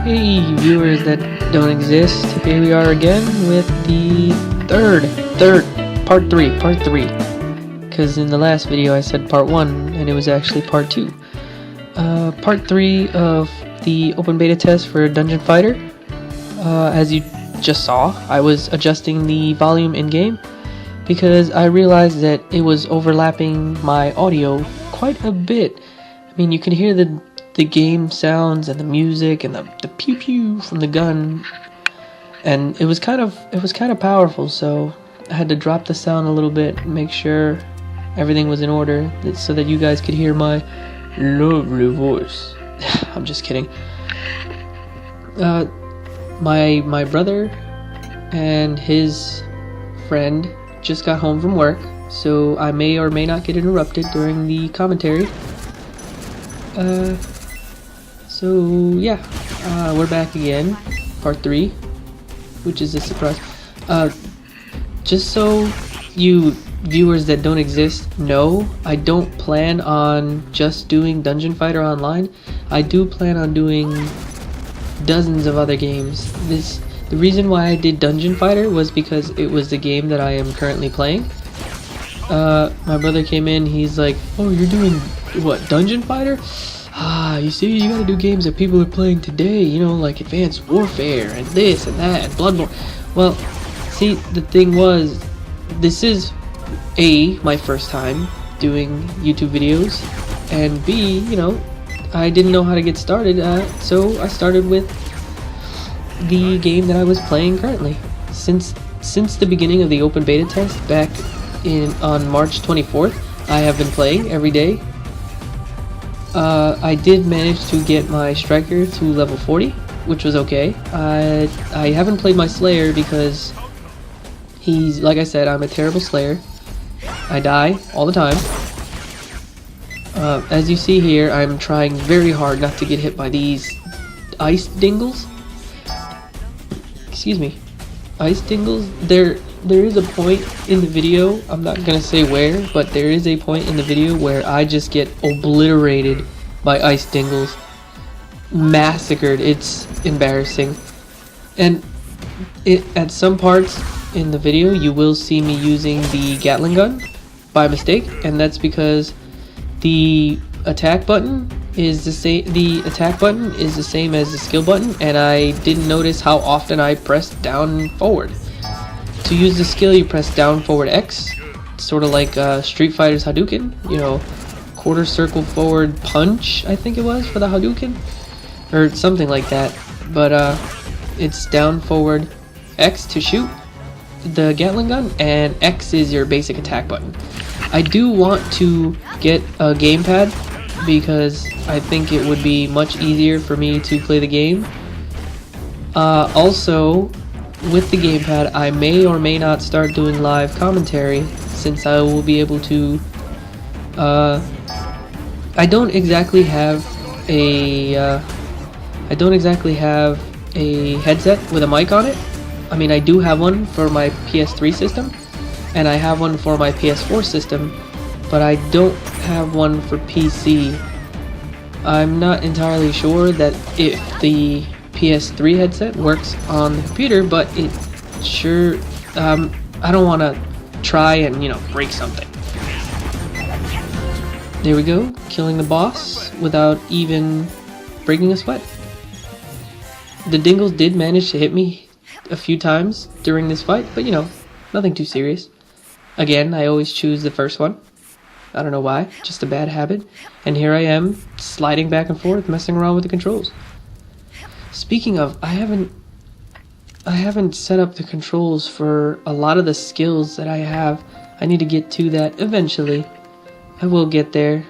Hey viewers that don't exist, here we are again with the part three, because in the last video I said part 1 and it was actually part 2. Part 3 of the open beta test for Dungeon Fighter. As you just saw, I was adjusting the volume in game because I realized that it was overlapping my audio quite a bit. I mean, you can hear the game sounds and the music and the pew pew from the gun, and it was kind of powerful, so I had to drop the sound a little bit, make sure everything was in order so that you guys could hear my lovely voice. I'm just kidding. My brother and his friend just got home from work, so I may or may not get interrupted during the commentary. So yeah, we're back again, part 3, which is a surprise. Just so you viewers that don't exist know, I don't plan on just doing Dungeon Fighter Online. I do plan on doing dozens of other games. The reason why I did Dungeon Fighter was because it was the game that I am currently playing. My brother came in, he's like, "Oh, you're doing what, Dungeon Fighter? You see, you gotta do games that people are playing today, you know, like Advanced Warfare and this and that and Bloodborne." Well, see, the thing was, this is A, my first time doing YouTube videos, and B, you know, I didn't know how to get started, so I started with the game that I was playing currently. Since the beginning of the open beta test back on March 24th, I have been playing every day. I did manage to get my striker to level 40, which was okay. I haven't played my slayer because he's, like I said, I'm a terrible slayer. I die all the time. As you see here, I'm trying very hard not to get hit by these ice dingles. Excuse me. Ice dingles? There is a point in the video, I'm not gonna say where, but there is a point in the video where I just get obliterated by ice dingles. Massacred. It's embarrassing. And at some parts in the video you will see me using the Gatling gun by mistake, and that's because the attack button is the same as the skill button, and I didn't notice how often I pressed down forward. To use the skill, you press down forward X, sort of like Street Fighter's Hadouken, you know, quarter circle forward punch, I think it was, for the Hadouken, or something like that. But it's down forward X to shoot the Gatling gun, and X is your basic attack button. I do want to get a gamepad because I think it would be much easier for me to play the game. Also, with the gamepad, I may or may not start doing live commentary, since I will be able to. I don't exactly have a headset with a mic on it. I mean, I do have one for my PS3 system, and I have one for my PS4 system, but I don't have one for PC. I'm not entirely sure that if the PS3 headset works on the computer, but it sure, I don't want to try and, you know, break something. There we go, killing the boss without even breaking a sweat. The dingles did manage to hit me a few times during this fight, but you know, nothing too serious. Again, I always choose the first one. I don't know why, just a bad habit. And here I am, sliding back and forth, messing around with the controls. Speaking of, I haven't set up the controls for a lot of the skills that I have. I need to get to that eventually. I will get there.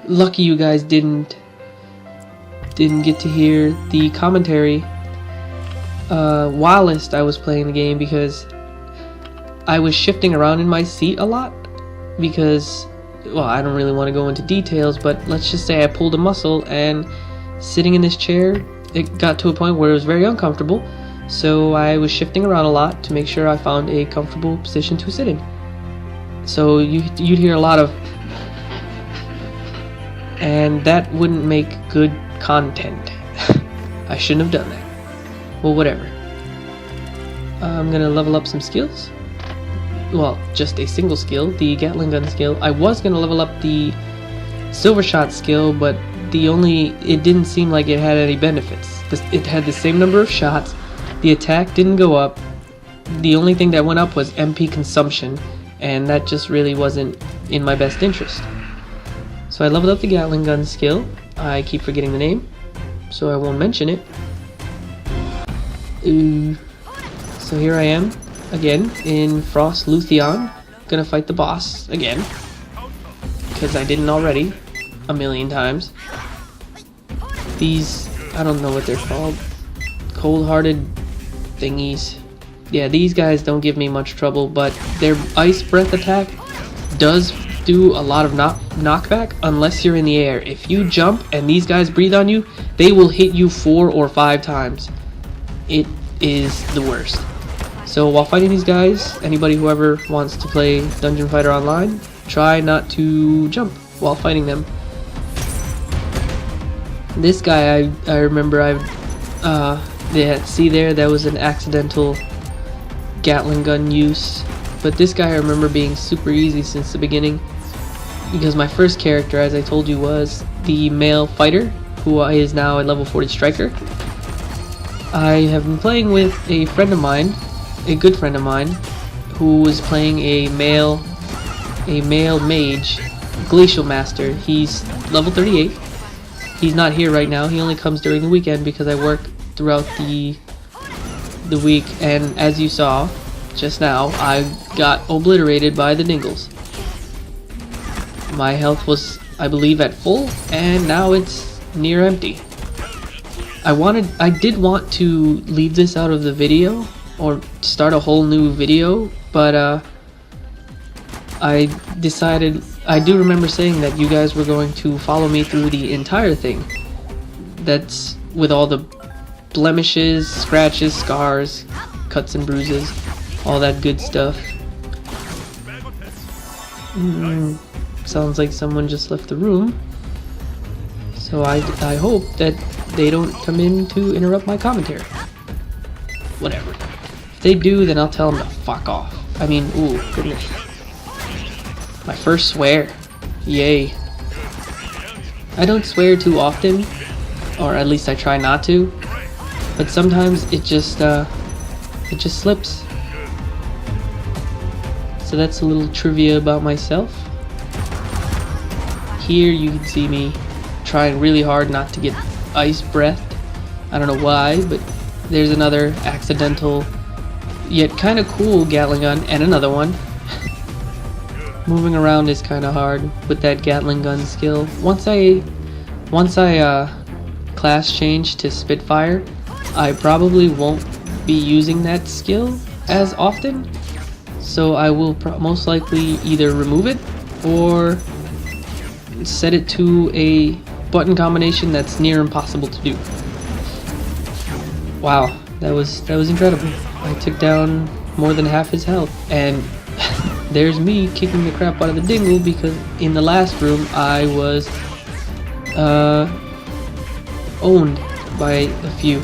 Lucky you guys didn't get to hear the commentary whilst I was playing the game, because I was shifting around in my seat a lot because, well, I don't really want to go into details, but let's just say I pulled a muscle, and sitting in this chair, it got to a point where it was very uncomfortable, so I was shifting around a lot to make sure I found a comfortable position to sit in. So you'd hear a lot of, and that wouldn't make good content. I shouldn't have done that. Well, whatever. I'm gonna level up some skills. Well, just a single skill, the Gatling gun skill. I was gonna level up the silver shot skill, but it didn't seem like it had any benefits. It had the same number of shots, the attack didn't go up, the only thing that went up was MP consumption, and that just really wasn't in my best interest. So I leveled up the Gatling gun skill. I keep forgetting the name, so I won't mention it. So here I am, again, in Frost Luthien, gonna fight the boss again, because I didn't already, a million times. These, I don't know what they're called, cold-hearted thingies. Yeah, these guys don't give me much trouble, but their ice breath attack does do a lot of knockback unless you're in the air. If you jump and these guys breathe on you, they will hit you 4 or 5 times. It is the worst. So while fighting these guys, whoever wants to play Dungeon Fighter Online, try not to jump while fighting them. This guy, I remember see there, that was an accidental Gatling gun use, but this guy I remember being super easy since the beginning, because my first character, as I told you, was the male fighter, who is now a level 40 striker. I have been playing with a friend of mine, a good friend of mine, who was playing a male mage, Glacial Master. He's level 38. He's not here right now. He only comes during the weekend because I work throughout the week, and as you saw just now, I got obliterated by the Dingles. My health was, I believe, at full, and now it's near empty. I did want to leave this out of the video or start a whole new video, but I decided, I do remember saying that you guys were going to follow me through the entire thing. That's with all the blemishes, scratches, scars, cuts and bruises, all that good stuff. Sounds like someone just left the room. So I hope that they don't come in to interrupt my commentary. Whatever. If they do, then I'll tell them to fuck off. I mean, ooh, goodness. My first swear. Yay. I don't swear too often, or at least I try not to, but sometimes it just slips. So that's a little trivia about myself. Here you can see me trying really hard not to get ice breathed. I don't know why, but there's another accidental yet kind of cool Gatling gun, and another one. Moving around is kind of hard with that Gatling gun skill. Once I class change to Spitfire, I probably won't be using that skill as often, so I will most likely either remove it or set it to a button combination that's near impossible to do. Wow, that was incredible. I took down more than half his health, and there's me kicking the crap out of the Dingle because in the last room I was owned by a few.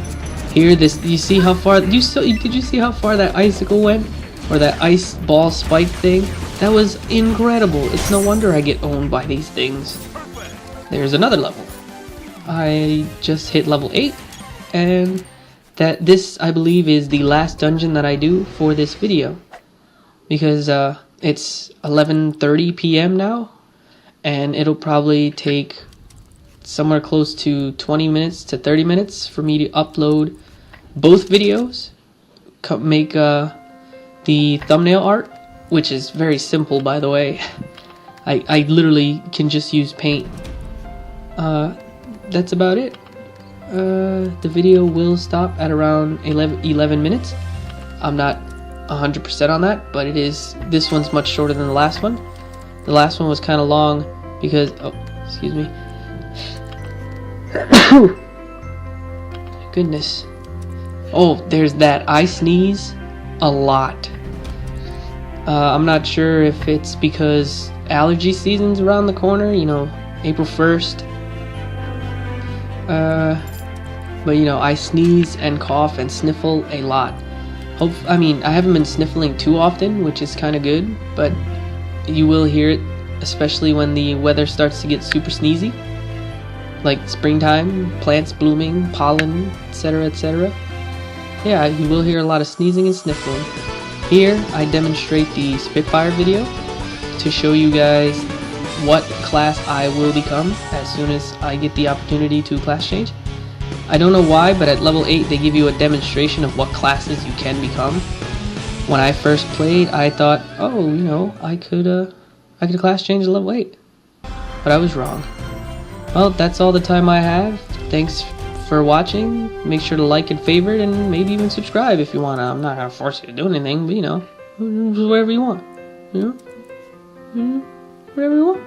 Here, you see how far did you see how far that icicle went, or that ice ball spike thing? That was incredible. It's no wonder I get owned by these things. There's another level. I just hit level 8, and this I believe is the last dungeon that I do for this video, because it's 11:30 p.m. now, and it'll probably take somewhere close to 20 minutes to 30 minutes for me to upload both videos, make the thumbnail art, which is very simple, by the way. I literally can just use paint. That's about it. The video will stop at around 11 minutes. I'm not 100% on that, but this one's much shorter than the last one. The last one was kind of long because, oh, excuse me. Goodness. Oh, there's that. I sneeze a lot. I'm not sure if it's because allergy season's around the corner, you know, April 1st. But you know, I sneeze and cough and sniffle a lot. I mean, I haven't been sniffling too often, which is kind of good, but you will hear it, especially when the weather starts to get super sneezy. Like springtime, plants blooming, pollen, etc., etc. Yeah, you will hear a lot of sneezing and sniffling. Here, I demonstrate the Spitfire video to show you guys what class I will become as soon as I get the opportunity to class change. I don't know why, but at level 8 they give you a demonstration of what classes you can become. When I first played, I thought, oh, you know, I could class change to level 8. But I was wrong. Well, that's all the time I have. Thanks for watching. Make sure to like and favorite and maybe even subscribe if you want. I'm not gonna force you to do anything, but you know, whatever you want. You know? Whatever you want.